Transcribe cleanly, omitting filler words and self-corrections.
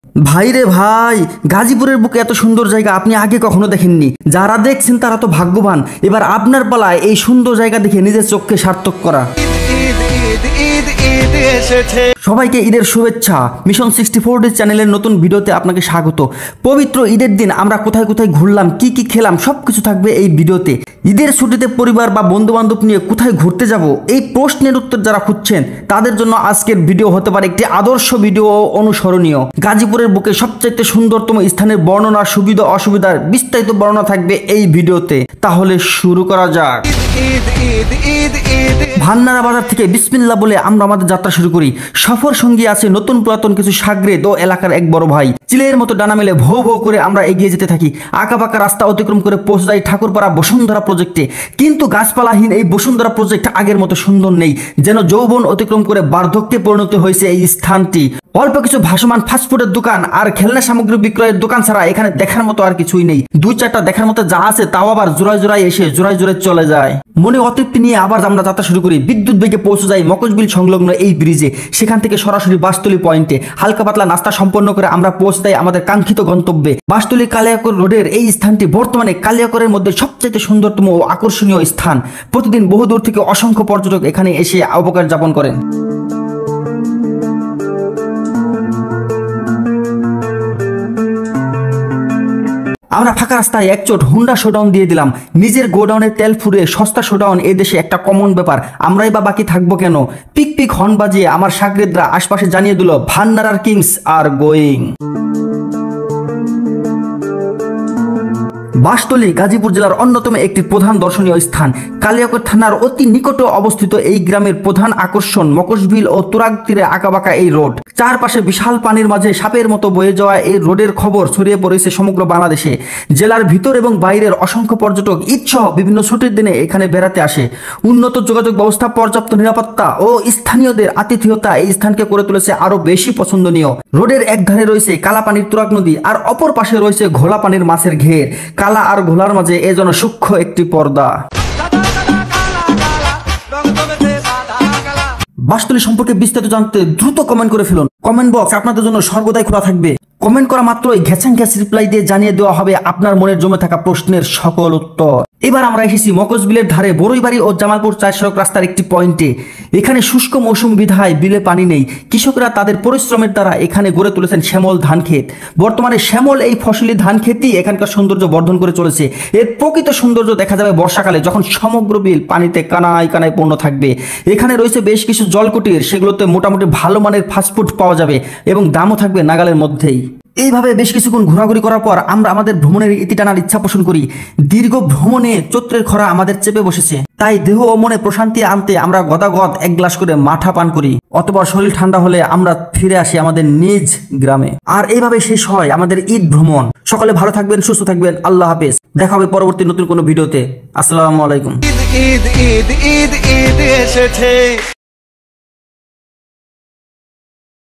ভাই রে ভাই, গাজীপুরের বুকে এত সুন্দর জায়গা আপনি আগে কখনো দেখেননি। যারা দেখছেন তারা তো ভাগ্যবান। এবার আপনার পালায় এই সুন্দর জায়গা দেখে নিজের চোখকে সার্থক করা। সবাইকে ঈদের শুভেচ্ছা। মিশন 64 ডেজ চ্যানেলের নতুন ভিডিওতে আপনাকে স্বাগত। পবিত্র ঈদের দিন আমরা কোথায় কোথায় ঘুরলাম, কি কি খেলাম, সবকিছু থাকবে এই ভিডিওতে। ঈদের ছুটিতে পরিবার বা বন্ধু বান্ধব নিয়ে কোথায় ঘুরতে যাব, এই প্রশ্নের উত্তর যারা খুঁজছেন তাদের জন্য আজকের ভিডিও হতে পারে একটি আদর্শ ভিডিও ও অনুসরণীয়। গাজীপুরের বুকে সবচাইতে সুন্দরতম স্থানের বর্ণনা, সুবিধা অসুবিধার বিস্তারিত বর্ণনা থাকবে এই ভিডিওতে। তাহলে শুরু করা যাক। ভান্নারা বাজার থেকে বিসমিল্লাহ বলে আমরা আমাদের যাত্রা শুরু করি। সফর সঙ্গী আছে নতুন পুরাতন কিছু সাগরেদ ও এলাকার এক বড় ভাই। চিলের মতো ডানা মেলে ভৌ ভৌ করে আমরা এগিয়ে যেতে থাকি। আঁকাবাঁকা রাস্তা অতিক্রম করে পৌঁছে যাই ঠাকুরপাড়া বসুন্ধরা প্রজেক্টে। কিন্তু গাছপালাহীন এই বসুন্ধরা প্রজেক্ট আগের মতো সুন্দর নেই, যেন যৌবন অতিক্রম করে বার্ধক্যে পরিণত হয়েছে এই স্থানটি। অল্প কিছু ভাসমান ফাস্টফুডের দোকান আর খেলনা সামগ্রী বিক্রয়ের দোকান ছাড়া এখানে দেখার মতো আর কিছুই নেই। দুই চারটা দেখার মতো যা আছে তাও আবার জোড়ায় জোড়ায় এসে জোড়ায় জোড়ায় চলে যায়। মনে অতৃপ্তি নিয়ে আবার আমরা যাত্রা শুরু করি। বিদ্যুৎ বেগে পৌঁছে যাই মকজবিল সংলগ্ন এই ব্রিজে। সেখান থেকে সরাসরি বাসতলী পয়েন্টে হালকা পাতলা নাস্তা সম্পন্ন করে আমরা পৌঁছে যাই আমাদের কাঙ্ক্ষিত গন্তব্যে। বাসতলী কালিয়াকৈর রোডের এই স্থানটি বর্তমানে কালিয়াকৈরের মধ্যে সবচেয়ে সুন্দরতম ও আকর্ষণীয় স্থান। প্রতিদিন বহুদূর থেকে অসংখ্য পর্যটক এখানে এসে অবকাশ যাপন করেন। আমরা ফাঁকা রাস্তায় একচোট হুন্ডা শোডাউন দিয়ে দিলাম। নিজের গোডাউনের তেল ফুরিয়ে সস্তা শোডাউন এই দেশে একটা কমন ব্যাপার। আমরাই বা বাকি থাকবো কেন? পিক পিক হর্ন বাজিয়ে আমার সাগরেদরা আশপাশে জানিয়ে দিল ভান্নারার Kings are going. Bastali Gazipur জেলার অন্যতম একটি প্রধান দর্শনীয় স্থান। কালিয়াকৈর থানার অতি নিকটে অবস্থিত এই গ্রামের প্রধান আকর্ষণ মকজবিল ও তুরাগ তীরে আঁকাবাঁকা এই রোড। চারপাশে বিশাল পানির মাঝে সাপের মতো বয়ে যাওয়া এই রোডের খবর ছড়িয়ে পড়েছে সমগ্র বাংলাদেশে। জেলার ভিতর এবং বাইরের অসংখ্য পর্যটক ঈদসহ বিভিন্ন ছুটির দিনে এখানে বেড়াতে আসে। উন্নত যোগাযোগ ব্যবস্থা, পর্যাপ্ত নিরাপত্তা ও স্থানীয়দের আতিথেয়তা এই স্থানকে করে তুলেছে আরো বেশি পছন্দনীয়। রোডের এক ধারে রয়েছে কালাপানির তুরাগ নদী আর অপর পাশে রয়েছে ঘোলা পানির মাছের ঘের। কালা আর ঘোলার মাঝে এ যেন সূক্ষ্ম একটি পর্দা। বাসতলী সম্পর্কে বিস্তারিত জানতে দ্রুত কমেন্ট করে ফেলুন। কমেন্ট বক্স আপনাদের জন্য সর্বদাই খোলা থাকবে। কমেন্ট করা মাত্রই ঘ্যাচাং ঘ্যাচ রিপ্লাই দিয়ে জানিয়ে দেওয়া হবে আপনার মনের জমে থাকা প্রশ্নের সকল উত্তর। এবার আমরা এসেছি মকজবিলের ধারে বড়ইবাড়ি ও জামালপুর 4 সড়ক রাস্তার একটি পয়েন্টে। এখানে শুষ্ক মৌসুম বিধায় বিলে পানি নেই। কৃষকরা তাদের পরিশ্রমের দ্বারা এখানে গড়ে তুলেছেন শ্যামল ধান ক্ষেত। বর্তমানে শ্যামল এই ফসলি ধান ক্ষেতই এখানকার সৌন্দর্য বর্ধন করে চলেছে। এর প্রকৃত সৌন্দর্য দেখা যাবে বর্ষাকালে, যখন সমগ্র বিল পানিতে কানায় কানায় পূর্ণ থাকবে। এখানে রয়েছে বেশ কিছু জলকুটির, সেগুলোতে মোটামুটি ভালো মানের ফাস্টফুড পাওয়া যাবে এবং দামও থাকবে নাগালের মধ্যেই। এইভাবে বেশ কিছুক্ষণ ঘোরাঘুরি করার পর আমরা আমাদের ভ্রমণের ইতি টানার ইচ্ছা পোষণ করি। দীর্ঘ ভ্রমণে চৈত্রের খরা আমাদের চেপে বসেছে, তাই দেহ ও মনে প্রশান্তি আনতে আমরা গদাগদ এক গ্লাস করে মাঠা পান করি। অতঃপর শরীর ঠান্ডা হলে আমরা ফিরে আসি আমাদের নিজ গ্রামে। আর এইভাবে শেষ হয় আমাদের ঈদ ভ্রমণ। সকলে ভালো থাকবেন, সুস্থ থাকবেন। আল্লাহ হাফেজ। দেখা হবে পরবর্তী নতুন কোনো ভিডিওতে। আসসালামু আলাইকুম। ঈদ ঈদ ঈদ ঈদ ঈদ এসেছে।